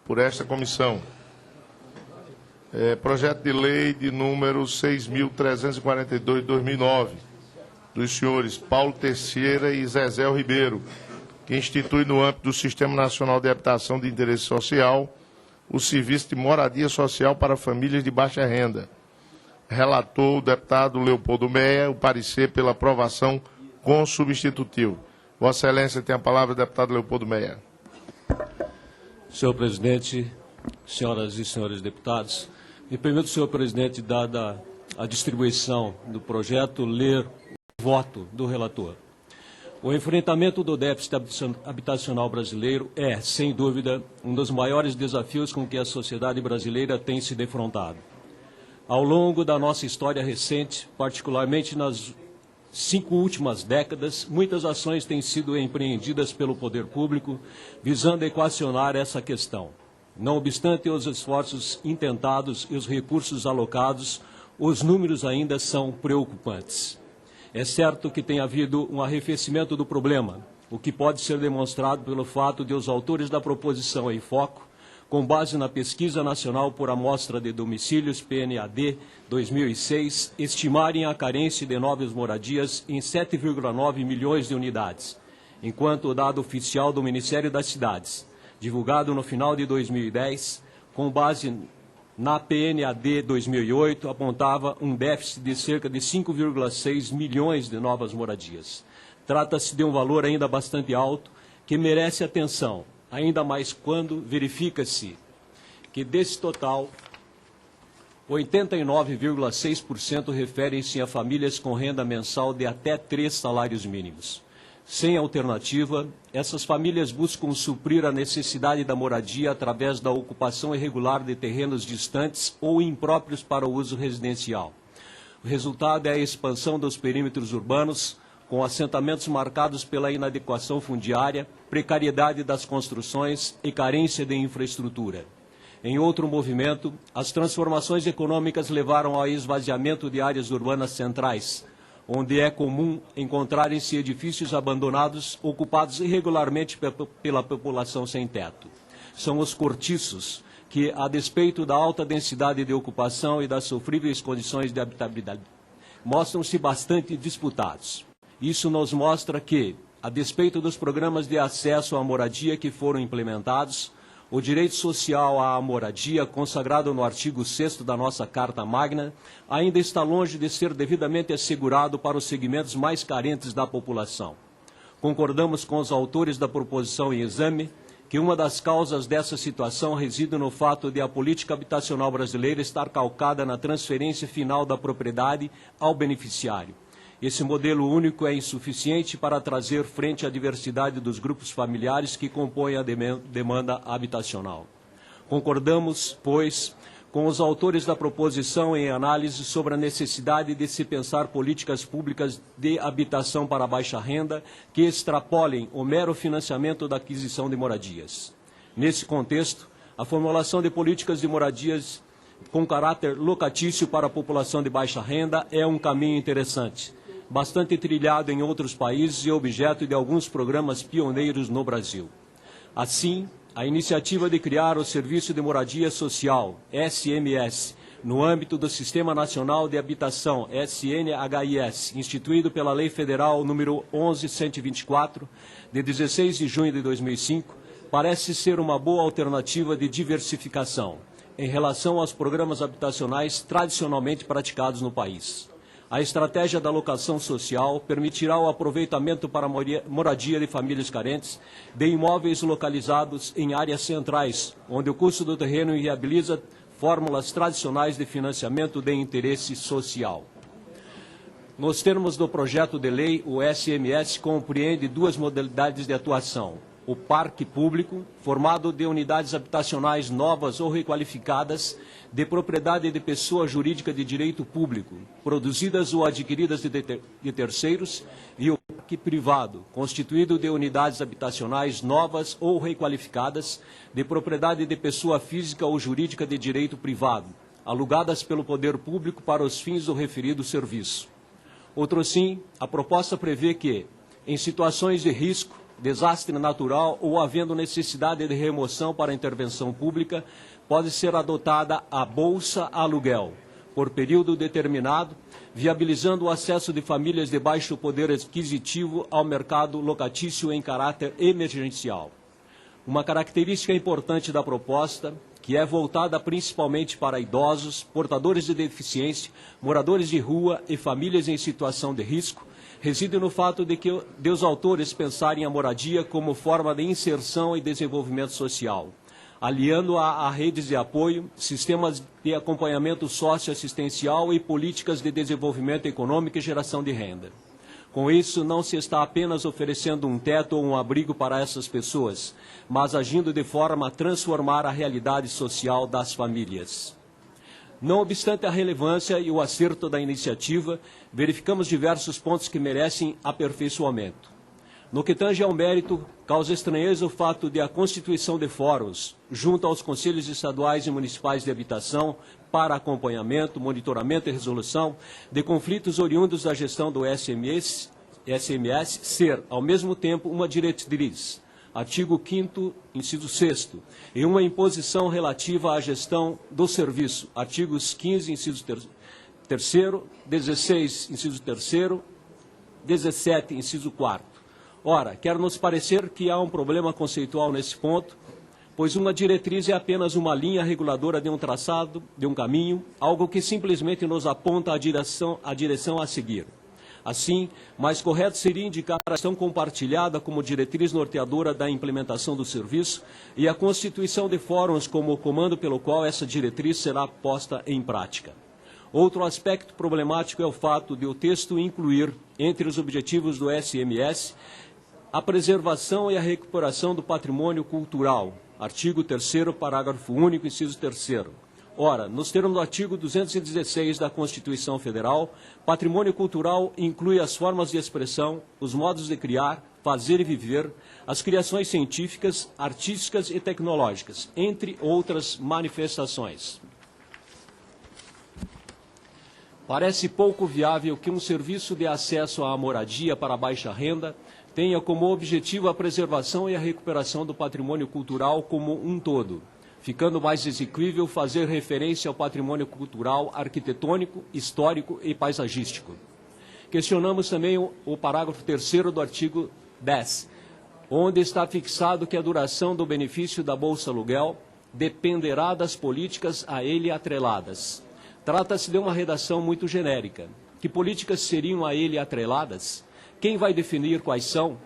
por esta comissão. Projeto de lei de número 6.342 de 2009, dos senhores Paulo Teixeira e Zezéu Ribeiro, que institui no âmbito do Sistema Nacional de Habitação de Interesse Social o serviço de moradia social para famílias de baixa renda. Relator o deputado Leopoldo Meia, o parecer pela aprovação com substitutivo. Vossa Excelência tem a palavra, deputado Leopoldo Meia. Senhor presidente, senhoras e senhores deputados, me permito, senhor presidente, dada a distribuição do projeto, ler o voto do relator. O enfrentamento do déficit habitacional brasileiro é, sem dúvida, um dos maiores desafios com que a sociedade brasileira tem se defrontado. Ao longo da nossa história recente, particularmente nas 5 últimas décadas, muitas ações têm sido empreendidas pelo poder público visando equacionar essa questão. Não obstante os esforços intentados e os recursos alocados, os números ainda são preocupantes. É certo que tem havido um arrefecimento do problema, o que pode ser demonstrado pelo fato de os autores da proposição em foco, com base na Pesquisa Nacional por Amostra de Domicílios, PNAD 2006, estimarem a carência de novas moradias em 7,9 milhões de unidades, enquanto o dado oficial do Ministério das Cidades, divulgado no final de 2010, com base na PNAD 2008, apontava um déficit de cerca de 5,6 milhões de novas moradias. Trata-se de um valor ainda bastante alto, que merece atenção, ainda mais quando verifica-se que desse total, 89,6% referem-se a famílias com renda mensal de até 3 salários mínimos. Sem alternativa, essas famílias buscam suprir a necessidade da moradia através da ocupação irregular de terrenos distantes ou impróprios para o uso residencial. O resultado é a expansão dos perímetros urbanos, com assentamentos marcados pela inadequação fundiária, precariedade das construções e carência de infraestrutura. Em outro movimento, as transformações econômicas levaram ao esvaziamento de áreas urbanas centrais, onde é comum encontrarem-se edifícios abandonados, ocupados irregularmente pela população sem teto. São os cortiços que, a despeito da alta densidade de ocupação e das sofríveis condições de habitabilidade, mostram-se bastante disputados. Isso nos mostra que, a despeito dos programas de acesso à moradia que foram implementados, o direito social à moradia, consagrado no artigo 6º da nossa Carta Magna, ainda está longe de ser devidamente assegurado para os segmentos mais carentes da população. Concordamos com os autores da proposição em exame que uma das causas dessa situação reside no fato de a política habitacional brasileira estar calcada na transferência final da propriedade ao beneficiário. Esse modelo único é insuficiente para trazer frente à diversidade dos grupos familiares que compõem a demanda habitacional. Concordamos, pois, com os autores da proposição em análise sobre a necessidade de se pensar políticas públicas de habitação para baixa renda que extrapolem o mero financiamento da aquisição de moradias. Nesse contexto, a formulação de políticas de moradias com caráter locatício para a população de baixa renda é um caminho interessante, bastante trilhado em outros países e objeto de alguns programas pioneiros no Brasil. Assim, a iniciativa de criar o Serviço de Moradia Social, SMS, no âmbito do Sistema Nacional de Habitação, SNHIS, instituído pela Lei Federal número 11.124, de 16 de junho de 2005, parece ser uma boa alternativa de diversificação em relação aos programas habitacionais tradicionalmente praticados no país. A estratégia da locação social permitirá o aproveitamento para a moradia de famílias carentes de imóveis localizados em áreas centrais, onde o custo do terreno inviabiliza fórmulas tradicionais de financiamento de interesse social. Nos termos do projeto de lei, o SMS compreende 2 modalidades de atuação. O parque público, formado de unidades habitacionais novas ou requalificadas, de propriedade de pessoa jurídica de direito público, produzidas ou adquiridas de terceiros, e o parque privado, constituído de unidades habitacionais novas ou requalificadas, de propriedade de pessoa física ou jurídica de direito privado, alugadas pelo poder público para os fins do referido serviço. Outro sim, a proposta prevê que, em situações de risco, desastre natural ou havendo necessidade de remoção para intervenção pública, pode ser adotada a Bolsa Aluguel, por período determinado, viabilizando o acesso de famílias de baixo poder aquisitivo ao mercado locatício em caráter emergencial. Uma característica importante da proposta, que é voltada principalmente para idosos, portadores de deficiência, moradores de rua e famílias em situação de risco, reside no fato de os autores pensarem a moradia como forma de inserção e desenvolvimento social, aliando-a a redes de apoio, sistemas de acompanhamento socioassistencial e políticas de desenvolvimento econômico e geração de renda. Com isso, não se está apenas oferecendo um teto ou um abrigo para essas pessoas, mas agindo de forma a transformar a realidade social das famílias. Não obstante a relevância e o acerto da iniciativa, verificamos diversos pontos que merecem aperfeiçoamento. No que tange ao mérito, causa estranheza o fato de a constituição de fóruns, junto aos Conselhos Estaduais e Municipais de Habitação, para acompanhamento, monitoramento e resolução de conflitos oriundos da gestão do SMS ser, ao mesmo tempo, uma diretriz, artigo 5º, inciso 6º, e uma imposição relativa à gestão do serviço, artigos 15, inciso 3º, 16, inciso 3º, 17, inciso 4º. Ora, quer nos parecer que há um problema conceitual nesse ponto, pois uma diretriz é apenas uma linha reguladora de um traçado, de um caminho, algo que simplesmente nos aponta a direção a seguir. Assim, mais correto seria indicar a ação compartilhada como diretriz norteadora da implementação do serviço e a constituição de fóruns como o comando pelo qual essa diretriz será posta em prática. Outro aspecto problemático é o fato de o texto incluir, entre os objetivos do SMS, a preservação e a recuperação do patrimônio cultural, artigo 3º, parágrafo único, inciso 3º. Ora, nos termos do artigo 216 da Constituição Federal, patrimônio cultural inclui as formas de expressão, os modos de criar, fazer e viver, as criações científicas, artísticas e tecnológicas, entre outras manifestações. Parece pouco viável que um serviço de acesso à moradia para baixa renda tenha como objetivo a preservação e a recuperação do patrimônio cultural como um todo, ficando mais exequível fazer referência ao patrimônio cultural arquitetônico, histórico e paisagístico. Questionamos também o parágrafo 3º do artigo 10, onde está fixado que a duração do benefício da Bolsa Aluguel dependerá das políticas a ele atreladas. Trata-se de uma redação muito genérica. Que políticas seriam a ele atreladas? Quem vai definir quais são?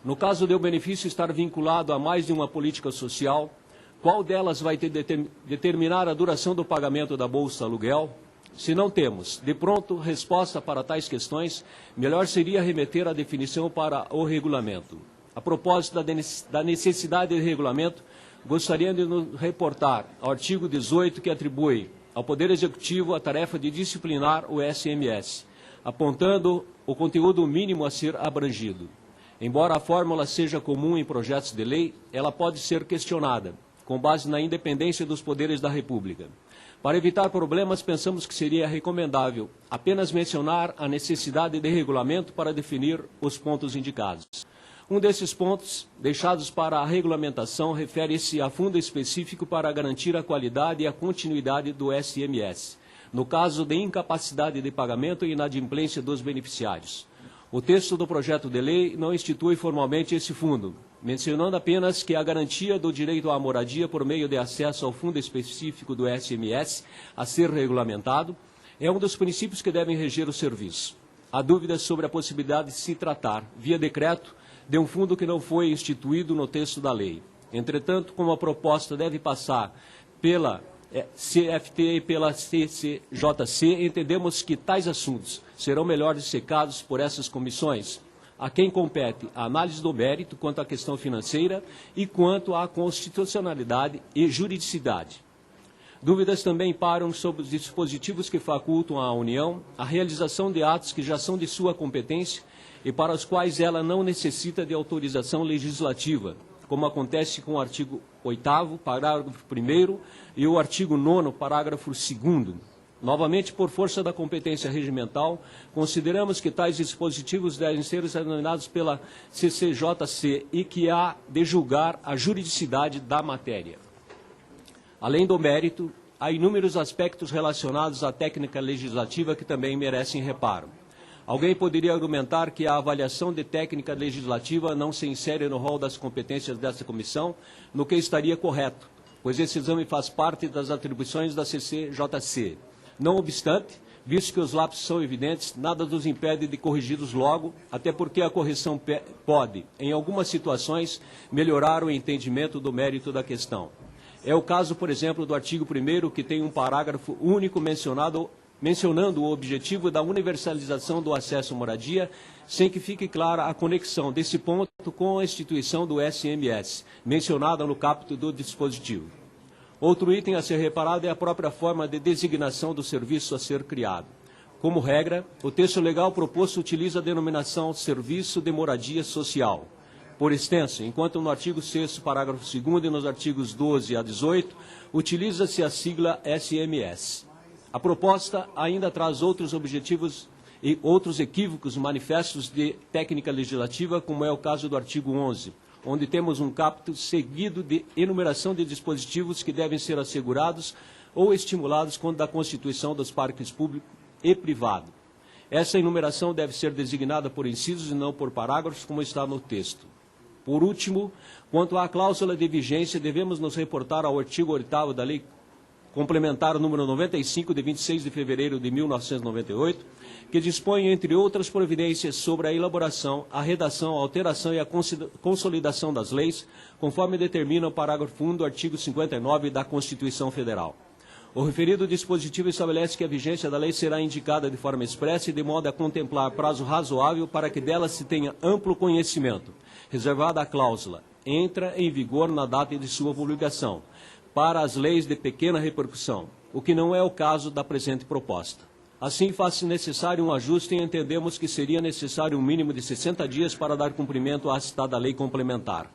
No caso de o benefício estar vinculado a mais de uma política social, qual delas vai determinar a duração do pagamento da Bolsa Aluguel? Se não temos, de pronto, resposta para tais questões, melhor seria remeter a definição para o regulamento. A propósito da necessidade de regulamento, gostaria de nos reportar ao artigo 18 que atribui ao Poder Executivo a tarefa de disciplinar o SMS, apontando o conteúdo mínimo a ser abrangido. Embora a fórmula seja comum em projetos de lei, ela pode ser questionada, com base na independência dos poderes da República. Para evitar problemas, pensamos que seria recomendável apenas mencionar a necessidade de regulamento para definir os pontos indicados. Um desses pontos, deixados para a regulamentação, refere-se a fundo específico para garantir a qualidade e a continuidade do SMS, no caso de incapacidade de pagamento e inadimplência dos beneficiários. O texto do projeto de lei não institui formalmente esse fundo, mencionando apenas que a garantia do direito à moradia por meio de acesso ao fundo específico do SMS a ser regulamentado é um dos princípios que devem reger o serviço. Há dúvidas sobre a possibilidade de se tratar, via decreto, de um fundo que não foi instituído no texto da lei. Entretanto, como a proposta deve passar pela CFT e pela CCJC, entendemos que tais assuntos serão melhor dissecados por essas comissões, a quem compete a análise do mérito quanto à questão financeira e quanto à constitucionalidade e juridicidade. Dúvidas também param sobre os dispositivos que facultam à União a realização de atos que já são de sua competência e para os quais ela não necessita de autorização legislativa, como acontece com o artigo 8º, parágrafo 1º, e o artigo 9º, parágrafo 2º. Novamente, por força da competência regimental, consideramos que tais dispositivos devem ser examinados pela CCJC e que há de julgar a juridicidade da matéria. Além do mérito, há inúmeros aspectos relacionados à técnica legislativa que também merecem reparo. Alguém poderia argumentar que a avaliação de técnica legislativa não se insere no rol das competências desta comissão, no que estaria correto, pois esse exame faz parte das atribuições da CCJC. Não obstante, visto que os lapsos são evidentes, nada nos impede de corrigi-los logo, até porque a correção pode, em algumas situações, melhorar o entendimento do mérito da questão. É o caso, por exemplo, do artigo 1º, que tem um parágrafo único mencionando o objetivo da universalização do acesso à moradia, sem que fique clara a conexão desse ponto com a instituição do SMS, mencionada no caput do dispositivo. Outro item a ser reparado é a própria forma de designação do serviço a ser criado. Como regra, o texto legal proposto utiliza a denominação Serviço de Moradia Social. Por extenso, enquanto no artigo 6º, parágrafo 2º e nos artigos 12 a 18, utiliza-se a sigla SMS. A proposta ainda traz outros objetivos e outros equívocos manifestos de técnica legislativa, como é o caso do artigo 11, onde temos um caput seguido de enumeração de dispositivos que devem ser assegurados ou estimulados quando da constituição dos parques público e privado. Essa enumeração deve ser designada por incisos e não por parágrafos, como está no texto. Por último, quanto à cláusula de vigência, devemos nos reportar ao artigo 8º da Lei Complementar número 95, de 26 de fevereiro de 1998, que dispõe, entre outras providências, sobre a elaboração, a redação, a alteração e a consolidação das leis, conforme determina o parágrafo 1 do artigo 59 da Constituição Federal. O referido dispositivo estabelece que a vigência da lei será indicada de forma expressa e de modo a contemplar prazo razoável para que dela se tenha amplo conhecimento, reservada a cláusula, entra em vigor na data de sua publicação, para as leis de pequena repercussão, o que não é o caso da presente proposta. Assim, faz-se necessário um ajuste e entendemos que seria necessário um mínimo de 60 dias para dar cumprimento à citada lei complementar.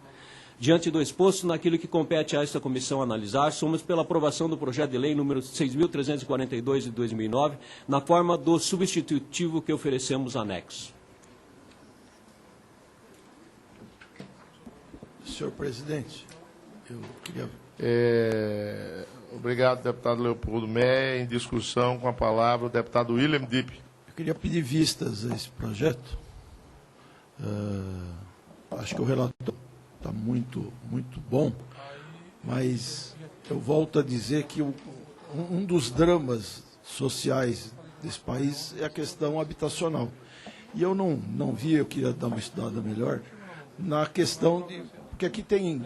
Diante do exposto, naquilo que compete a esta comissão analisar, somos pela aprovação do projeto de lei número 6.342 de 2009, na forma do substitutivo que oferecemos anexo. Senhor presidente, eu queria... Obrigado, deputado Leopoldo Mé. Em discussão, com a palavra, o deputado William Dipp. Eu queria pedir vistas a esse projeto. Acho que o relator está muito bom, mas eu volto a dizer que um dos dramas sociais desse país é a questão habitacional. E eu não vi, eu queria dar uma estudada melhor, na questão de... Porque aqui tem